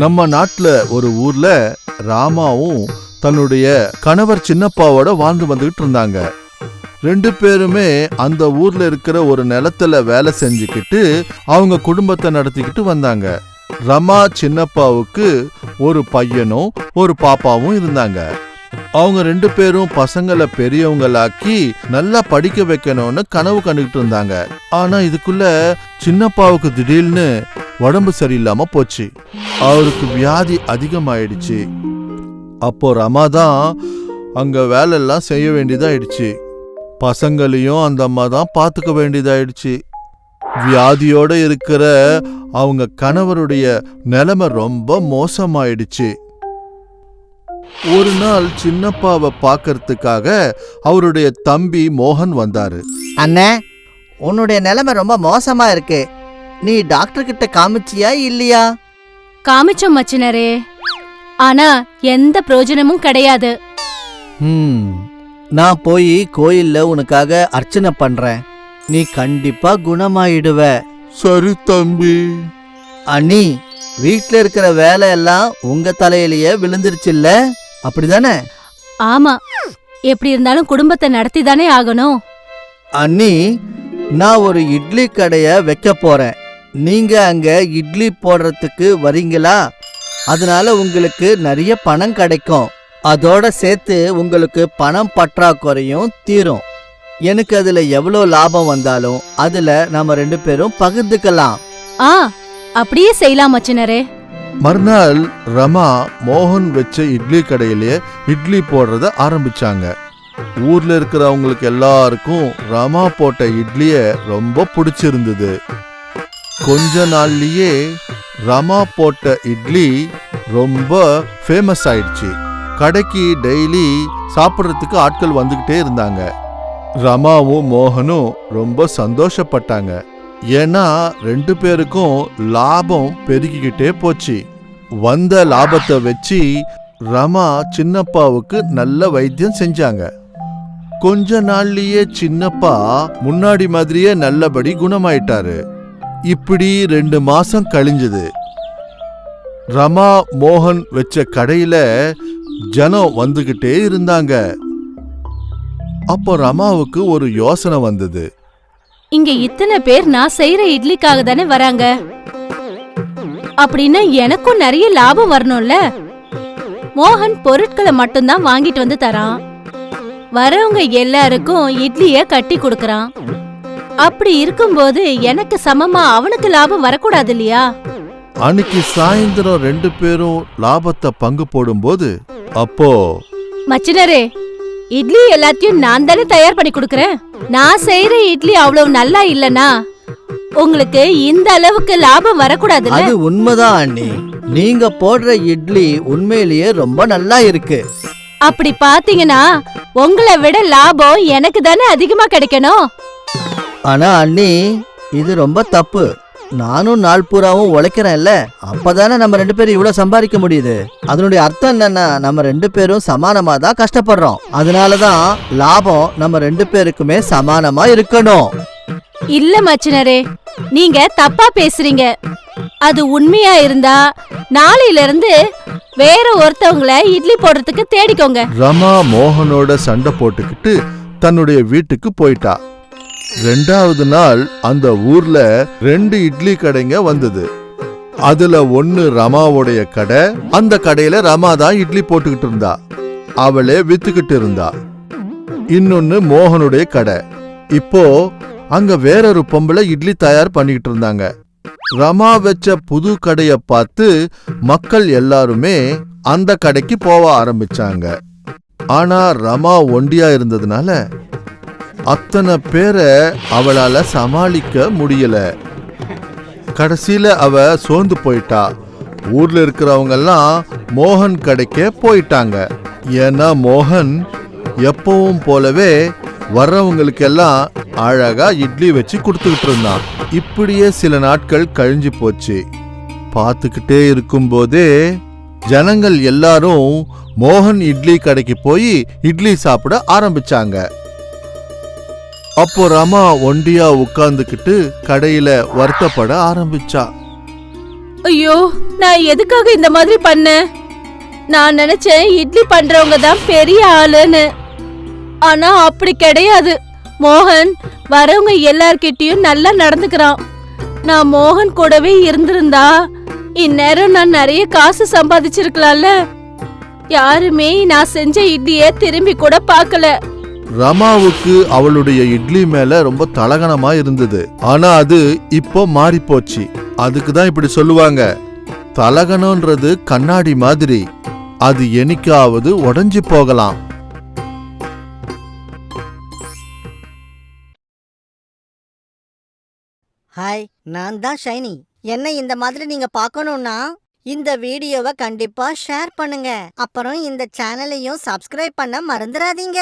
நம்ம நாட்டுல ஒரு ஊர்ல ராமாவும் தன்னுடைய கணவர் சின்னப்பாவோட வாழ்ந்து வந்துகிட்டு இருந்தாங்க. ரெண்டு பேருமே அந்த ஊர்ல இருக்கிற ஒரு நிலத்துல வேலை செஞ்சுக்கிட்டு அவங்க குடும்பத்தை நடத்திக்கிட்டு வந்தாங்க. ரமா சின்னப்பாவுக்கு ஒரு பையனும் ஒரு பாப்பாவும் இருந்தாங்க. அவங்க ரெண்டு பேரும் பசங்களை பெரியவங்களாக்கி நல்லா படிக்க வைக்கணும்னு கனவு கண்டுகிட்டு இருந்தாங்க. ஆனா இதுக்குள்ள சின்னப்பாவுக்கு திடீர்னு உடம்பு சரியில்லாம போச்சு. அவருக்கு வியாதி அதிகமாயிடுச்சு. அப்போ ரமா தான் அங்க வேலையெல்லாம் செய்ய வேண்டியதாயிடுச்சு. பசங்களையும் அந்த அம்மா தான் பார்த்துக்க வேண்டியதாயிடுச்சு. வியாதியோட இருக்கிற அவங்க கணவருடைய நிலைமை ரொம்ப மோசமாயிடுச்சு. ஒரு நாள் சின்னப்பாவை பார்க்கறதுக்காக அவருடைய தம்பி மோகன் வந்தாரு. அண்ணே, உன்னுடைய நிலைமை ரொம்ப மோசமா இருக்கு. நீ டாக்டர் கிட்ட காமிச்சியா இல்லையா? காமிச்சோம் மச்சினரே, ஆனா எந்த பிரயோஜனமும் கிடையாது. நான் போய் கோயில்ல உனக்காக அர்ச்சனை பண்றேன். நீ கண்டிப்பா குணமாயிடுவ. சரி தம்பி. அண்ணி, வீட்ல இருக்கிற வேலை எல்லாம் உங்க தலையிலேயே விழுந்துருச்சுல்ல, அப்படிதானே? ஆமா, எப்படி இருந்தாலும் குடும்பத்தை நடத்தி தானே ஆகணும். அண்ணி, நான் ஒரு இட்லி கடைய வைக்க போறேன். நீங்க அங்க இட்லி போடுறதுக்கு வரீங்களா? அதனால உங்களுக்கு நிறைய பணம் கிடைக்கும். அதோட சேர்த்து உங்களுக்கு பணம் பற்றாக்குறையும் தீரும். எனக்கு அதுல எவ்வளவு லாபம் வந்தாலும் அதுல நாம ரெண்டு பேரும் பகிர்ந்துக்கலாம். அப்படியே செய்யலாம் மச்சினரே. மறுநாள் ரமா மோகன் வச்ச இட்லி கடையிலே இட்லி போடுறத ஆரம்பிச்சாங்க. ஊர்ல இருக்கிறவங்களுக்கு எல்லாருக்கும் ரமா போட்ட இட்லிய ரொம்ப பிடிச்சிருந்தது. கொஞ்ச நாள்லயே ரமா போட்ட இட்லி ரொம்ப ஃபேமஸ் ஆயிடுச்சு. கடைக்கு டெய்லி சாப்பிட்றதுக்கு ஆட்கள் வந்துகிட்டே இருந்தாங்க. ரமாவும் மோகனும் ரொம்ப சந்தோஷப்பட்டாங்க. ஏன்னா ரெண்டு பேருக்கும் லாபம் பெருகிக்கிட்டே போச்சு. வந்த லாபத்தை வச்சு ரமா சின்னப்பாவுக்கு நல்ல வைத்தியம் செஞ்சாங்க. கொஞ்ச நாள்லயே சின்னப்பா முன்னாடி மாதிரியே நல்லபடி குணமாயிட்டாரு. இப்படி 2 மாசம் கழிஞ்சது. ரமா மோகன் வச்ச கடையில ஜனம் வந்துகிட்டே இருந்தாங்க. அப்போ ரமாவுக்கு ஒரு யோசனை வந்தது. இங்க இத்தனை பேர் நான் செய்யற இட்லிக்காக தானே வராங்க. அப்படின்னா எனக்கும் நிறைய லாபம் வரணும்ல. மோகன் பொருட்களை மட்டும்தான் வாங்கிட்டு வந்து தரான். வரவங்க எல்லாருக்கும் இட்லிய கட்டி கொடுக்கறான். அப்படி இருக்கும்போது எனக்கு சமமா அவனுக்கு லாபம் வரக்கூடாது இல்லையா? அன்னைக்கு சாயந்தரம் 2 பேரும் லாபத்தை பங்கு போடும்போது அப்போ மச்சினரே, இட்லி எல்லாத்தையும் நான் தானே தயார் பண்ணி கொடுக்கறேன். நான் செய்யற இட்லி அவ்வளவு நல்லா இல்லனா உங்களுக்கு இந்த அளவுக்கு லாபம் வரக்கூடாது. அது உண்மைதான் அண்ணி. நீங்க போடுற இட்லி உண்மையிலேயே ரொம்ப நல்லா இருக்கு. அப்படி பாத்தீங்கன்னா உங்களை விட லாபம் எனக்கு தானே அதிகமா கிடைக்கணும். ஆனா அண்ணி, இது ரொம்ப தப்பு. நானும் நாள் பூராவும் உழைக்கிறேன்ல, அப்பதானே நம்ம 2 பேரும் இவ்வளவு சம்பாதிக்க முடியுது. அதனுடைய அர்த்தம் என்னன்னா, நம்ம 2 பேரும் சமானமா தான் கஷ்டப்படுறோம். அதனாலதான் லாபம் நம்ம 2 பேருக்குமே சமானமா இருக்கணும். இல்ல மச்சினரே, நீங்க தப்பா பேசுறீங்க. அது உண்மையா இருந்தா நாளையில இருந்து வேற ஒருத்தவங்கள இட்லி போடுறதுக்கு தேடிக்கோங்க. ரமா மோகனோட சண்டை போட்டுக்கிட்டு தன்னுடைய வீட்டுக்கு போயிட்டா. 2வது நாள் அந்த ஊர்ல 2 இட்லி கடைங்க வந்தது. அதுல ஒன்னு ரமாவுடைய கடை. அந்த கடையில ரமா தான் இட்லி போட்டுக்கிட்டு இருந்தா. அவளே வித்துக்கிட்டு இருந்தா. இன்னொன்னு மோகனுடைய கடை. இப்போ அங்க வேறொரு பொம்பளை இட்லி தயார் பண்ணிக்கிட்டு இருந்தாங்க. ரமா வச்ச புது கடைய பார்த்து மக்கள் எல்லாருமே அந்த கடைக்கு போக ஆரம்பிச்சாங்க. ஆனா ரமா ஒண்டியா இருந்ததுனால அத்தனை பேரை அவளால சமாளிக்க முடியல. கடைசியில அவ சோர்ந்து போயிட்டா. ஊர்ல இருக்கிறவங்க எல்லாம் மோகன் கடைக்கே போயிட்டாங்க. ஏன்னா மோகன் எப்பவும் போலவே வர்றவங்களுக்கெல்லாம் அழகா இட்லி வச்சு கொடுத்துக்கிட்டு இருந்தான். இப்படியே சில நாட்கள் கழிஞ்சு போச்சு. பார்த்துக்கிட்டே இருக்கும்போதே ஜனங்கள் எல்லாரும் மோகன் இட்லி கடைக்கு போய் இட்லி சாப்பிட ஆரம்பிச்சாங்க. அப்போ ரமா ஒண்டியா உட்கார்ந்துக்கிட்டு கடையில வருத்தப்பட ஆரம்பிச்சா. ஐயோ, நான் எதுக்காக இந்த மாதிரி பண்ணேன்? நான் நினைச்சேன் இட்லி பண்றவங்க தான் பெரிய ஆளுன்னு. ஆனா அப்படி கிடையாது. மோகன் வரவங்க எல்லார்கிட்டயும் நல்லா நடந்துக்கிறான். நான் மோகன் கூடவே இருந்திருந்தா இந்நேரம் நான் நிறைய காசு சம்பாதிச்சிருக்கலாம்ல. யாருமே நான் செஞ்ச இட்லிய திரும்பி கூட பார்க்கல. ரமாவுக்கு அவளுடைய இட்லி மேல ரொம்ப தலகணமா இருந்தது. ஆனா அது இப்போ மாறி போச்சு. அதுக்கு தான் இப்படி சொல்லுவாங்க, தலகணம்ன்றது கண்ணாடி மாதிரி, அது என்னைக்காவது உடைஞ்சு போகலாம். ஹாய், நான் தான் ஷைனி. என்ன இந்த மாதிரி நீங்க பார்க்கணும்னா இந்த வீடியோவை கண்டிப்பா ஷேர் பண்ணுங்க. அப்புறம் இந்த சேனலையும் சப்ஸ்கிரைப் பண்ண மறந்துடாதீங்க.